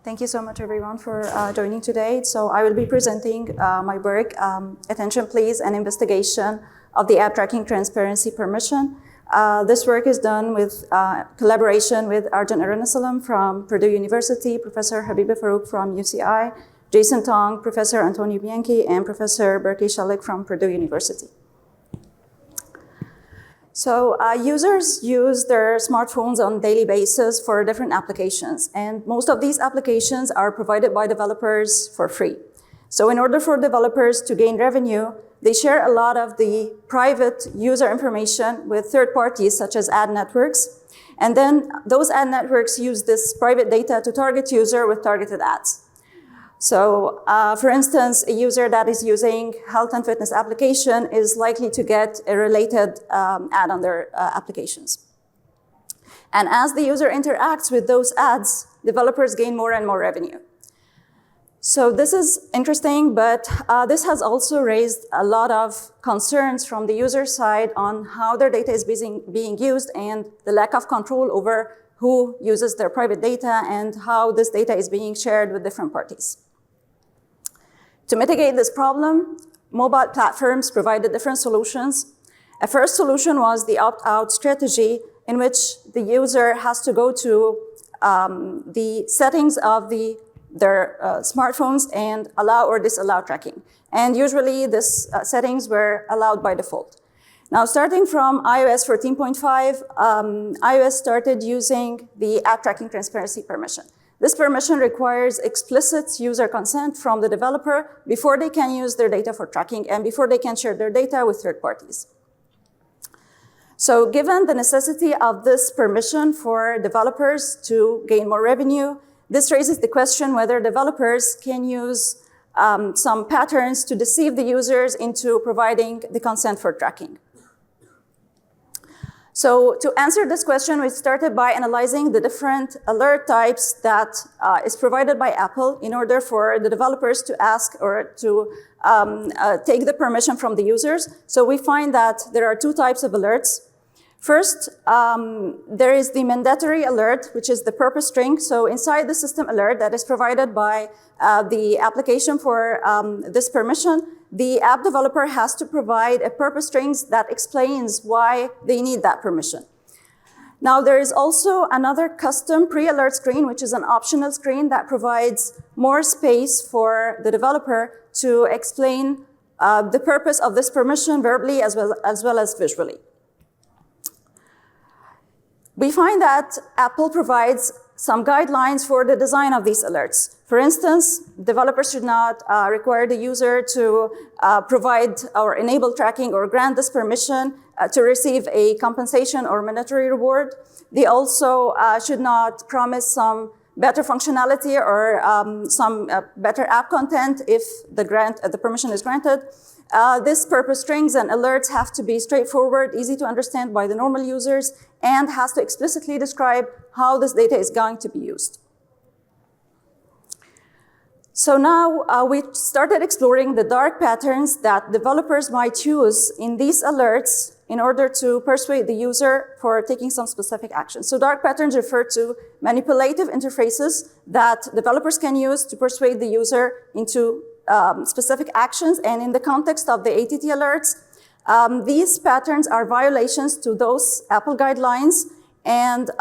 Thank you so much, everyone, for joining today. So I will be presenting my work, Attention Please, an investigation of the app tracking transparency permission. This work is done with collaboration with Arjun Arunasalam from Purdue University, Professor Habiba Farrukh from UCI, Jason Tong, Professor Antonio Bianchi, and Professor Berkay Celik from Purdue University. So users use their smartphones on a daily basis for different applications, and most of these applications are provided by developers for free. So in order for developers to gain revenue, they share a lot of the private user information with third parties such as ad networks, and then those ad networks use this private data to target user with targeted ads. So for instance, a user that is using health and fitness application is likely to get a related ad on their applications. And as the user interacts with those ads, developers gain more and more revenue. So this is interesting, but this has also raised a lot of concerns from the user side on how their data is being used and the lack of control over who uses their private data and how this data is being shared with different parties. To mitigate this problem, mobile platforms provided different solutions. A first solution was the opt-out strategy, in which the user has to go to the settings of their smartphones and allow or disallow tracking. And usually these settings were allowed by default. Now, starting from iOS 14.5, iOS started using the app tracking transparency permission. This permission requires explicit user consent from the developer before they can use their data for tracking and before they can share their data with third parties. So given the necessity of this permission for developers to gain more revenue, this raises the question whether developers can use some patterns to deceive the users into providing the consent for tracking. So to answer this question, we started by analyzing the different alert types that is provided by Apple in order for the developers to ask or to take the permission from the users. So we find that there are two types of alerts. First, there is the mandatory alert, which is the purpose string. So inside the system alert that is provided by the application for this permission, the app developer has to provide a purpose string that explains why they need that permission. Now, there is also another custom pre-alert screen, which is an optional screen that provides more space for the developer to explain the purpose of this permission verbally as well as visually. We find that Apple provides some guidelines for the design of these alerts. For instance, developers should not require the user to provide or enable tracking or grant this permission to receive a compensation or monetary reward. They also should not promise some better functionality or some better app content if the permission is granted. This purpose strings and alerts have to be straightforward, easy to understand by the normal users, and has to explicitly describe how this data is going to be used. So now we started exploring the dark patterns that developers might use in these alerts in order to persuade the user for taking some specific action. So dark patterns refer to manipulative interfaces that developers can use to persuade the user into specific actions. And in the context of the ATT alerts, these patterns are violations to those Apple guidelines, and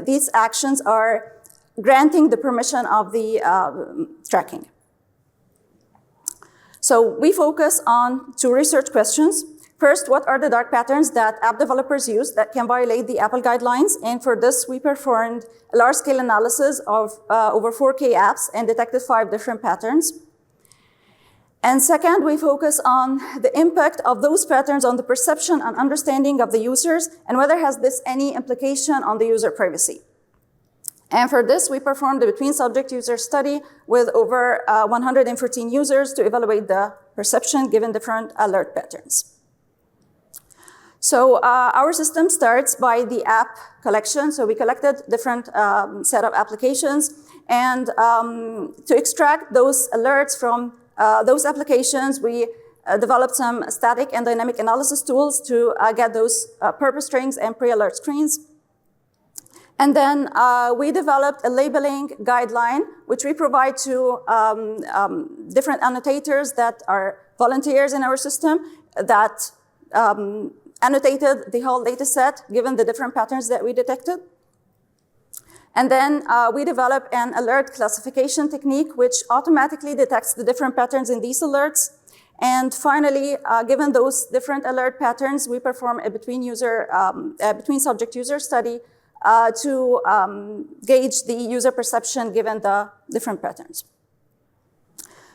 these actions are granting the permission of the tracking. So we focus on two research questions. First, what are the dark patterns that app developers use that can violate the Apple guidelines? And for this, we performed a large-scale analysis of over 4K apps and detected 5 different patterns. And second, we focus on the impact of those patterns on the perception and understanding of the users, and whether has this any implication on the user privacy. And for this, we performed a between-subject user study with over 114 users to evaluate the perception given different alert patterns. So our system starts by the app collection. So we collected different set of applications, and to extract those alerts from those applications, we developed some static and dynamic analysis tools to get those purpose strings and pre-alert screens. And then we developed a labeling guideline, which we provide to different annotators that are volunteers in our system that annotated the whole data set, given the different patterns that we detected. And then we developed an alert classification technique, which automatically detects the different patterns in these alerts. And finally, given those different alert patterns, we perform a between subject-user study to gauge the user perception given the different patterns.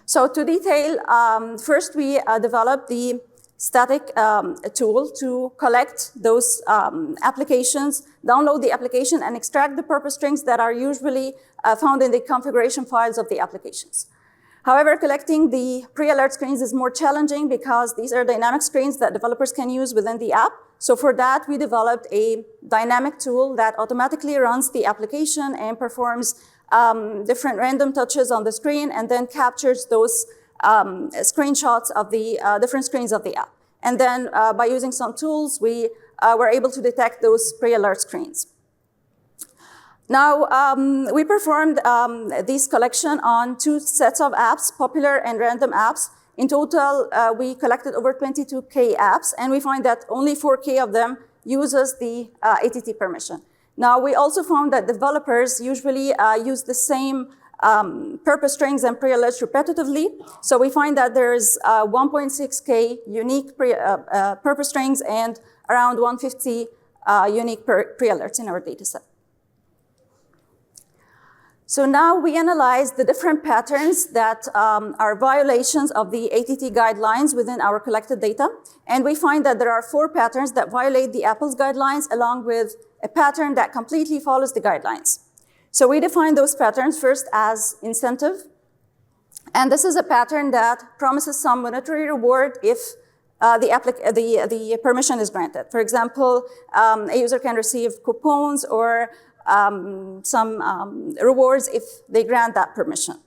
So to detail, first we developed the static tool to collect those applications, download the application, and extract the purpose strings that are usually found in the configuration files of the applications. However, collecting the pre-alert screens is more challenging because these are dynamic screens that developers can use within the app. So for that, we developed a dynamic tool that automatically runs the application and performs different random touches on the screen and then captures those screenshots of the different screens of the app. And then by using some tools, we were able to detect those pre-alert screens. Now, we performed this collection on 2 sets of apps, popular and random apps. In total, we collected over 22K apps, and we find that only 4K of them uses the ATT permission. Now, we also found that developers usually use the same purpose strings and pre-alerts repetitively. So we find that there's 1.6K unique purpose strings and around 150 unique pre-alerts in our dataset. So now we analyze the different patterns that are violations of the ATT guidelines within our collected data. And we find that there are 4 patterns that violate the Apple's guidelines along with a pattern that completely follows the guidelines. So we define those patterns first as incentive. And this is a pattern that promises some monetary reward if the permission is granted. For example, a user can receive coupons or some rewards if they grant that permission.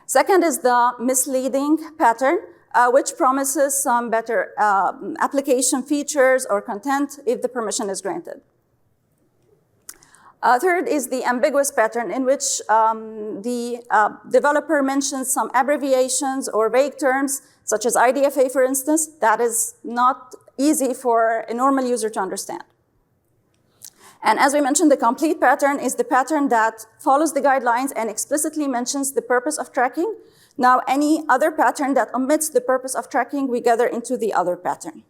Second is the misleading pattern, which promises some better application features or content if the permission is granted. Third is the ambiguous pattern, in which the developer mentions some abbreviations or vague terms, such as IDFA, for instance, that is not easy for a normal user to understand. And as we mentioned, the complete pattern is the pattern that follows the guidelines and explicitly mentions the purpose of tracking. Now, any other pattern that omits the purpose of tracking, we gather into the other pattern.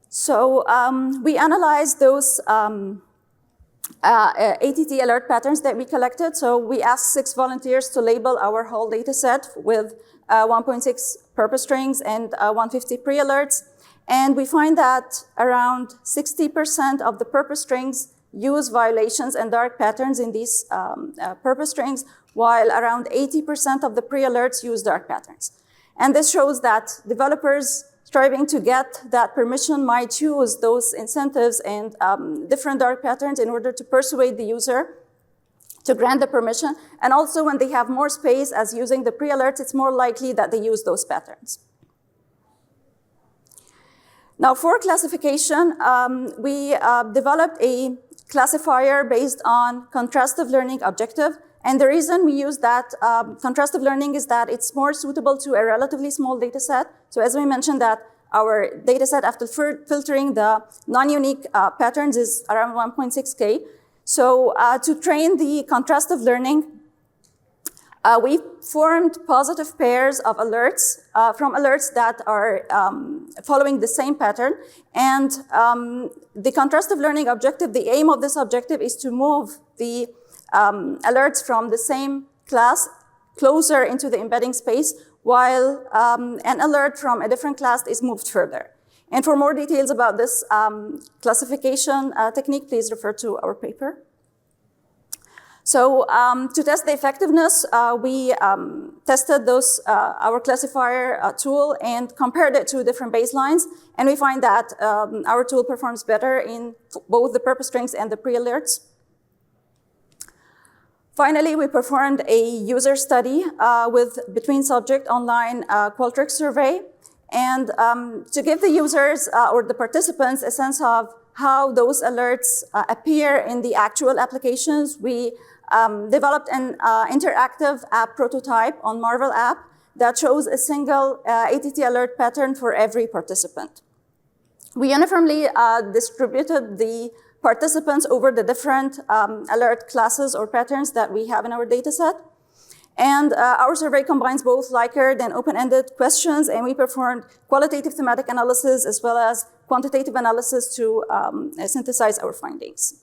So we analyzed those ATT alert patterns that we collected. So we asked 6 volunteers to label our whole data set with 1.6 purpose strings and 150 pre-alerts. And we find that around 60% of the purpose strings use violations and dark patterns in these purpose strings, while around 80% of the pre-alerts use dark patterns. And this shows that developers striving to get that permission might use those incentives and different dark patterns in order to persuade the user to grant the permission. And also when they have more space as using the pre-alerts, it's more likely that they use those patterns. Now, for classification, we developed a classifier based on contrastive learning objective. And the reason we use that contrastive learning is that it's more suitable to a relatively small data set. So as we mentioned that our data set after filtering the non-unique patterns is around 1.6K. So to train the contrastive learning, we formed positive pairs of alerts from alerts that are following the same pattern. And the contrastive learning objective, the aim of this objective is to move the alerts from the same class closer into the embedding space, while an alert from a different class is moved further. And for more details about this classification technique, please refer to our paper. So to test the effectiveness, we tested our classifier tool and compared it to different baselines. And we find that our tool performs better in both the purpose strings and the pre-alerts. Finally, we performed a user study with between subject online Qualtrics survey. And to give the users or the participants a sense of how those alerts appear in the actual applications, we developed an interactive app prototype on Marvel app that shows a single ATT alert pattern for every participant. We uniformly distributed the participants over the different alert classes or patterns that we have in our data set. And our survey combines both Likert and open-ended questions, and we performed qualitative thematic analysis as well as quantitative analysis to synthesize our findings.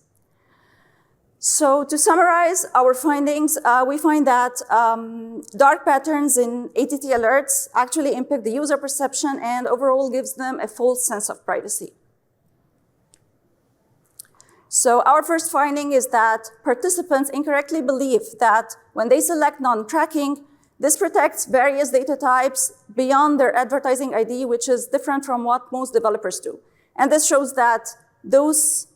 So to summarize our findings, we find that dark patterns in ATT alerts actually impact the user perception and overall gives them a false sense of privacy. So our first finding is that participants incorrectly believe that when they select non-tracking, this protects various data types beyond their advertising ID, which is different from what most developers do. And this shows that those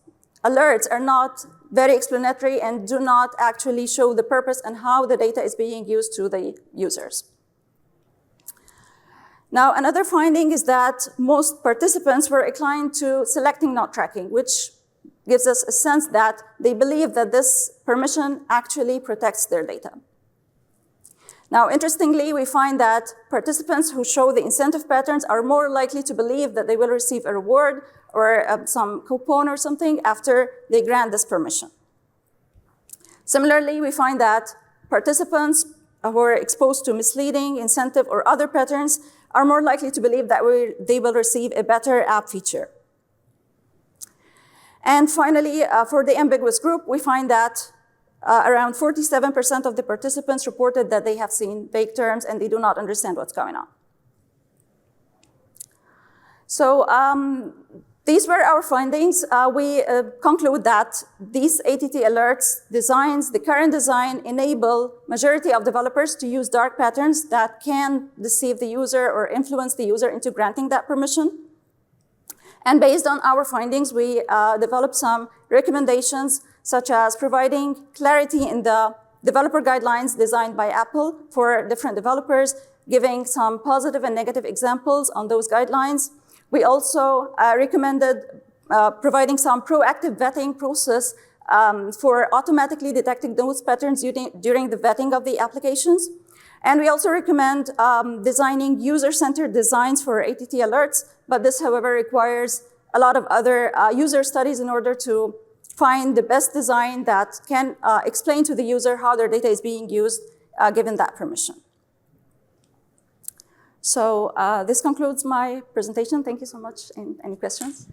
alerts are not very explanatory and do not actually show the purpose and how the data is being used to the users. Now, another finding is that most participants were inclined to selecting not tracking, which gives us a sense that they believe that this permission actually protects their data. Now, interestingly, we find that participants who show the incentive patterns are more likely to believe that they will receive a reward or some coupon or something after they grant this permission. Similarly, we find that participants who are exposed to misleading, incentive, or other patterns are more likely to believe that they will receive a better app feature. And finally, for the ambiguous group, we find that around 47% of the participants reported that they have seen vague terms and they do not understand what's going on. So these were our findings. We conclude that these ATT alerts designs, the current design, enable majority of developers to use dark patterns that can deceive the user or influence the user into granting that permission. And based on our findings, we developed some recommendations, such as providing clarity in the developer guidelines designed by Apple for different developers, giving some positive and negative examples on those guidelines. We also recommended providing some proactive vetting process for automatically detecting those patterns during the vetting of the applications. And we also recommend designing user-centered designs for ATT alerts, but this, however, requires a lot of other user studies in order to find the best design that can explain to the user how their data is being used given that permission. So this concludes my presentation. Thank you so much. Any questions?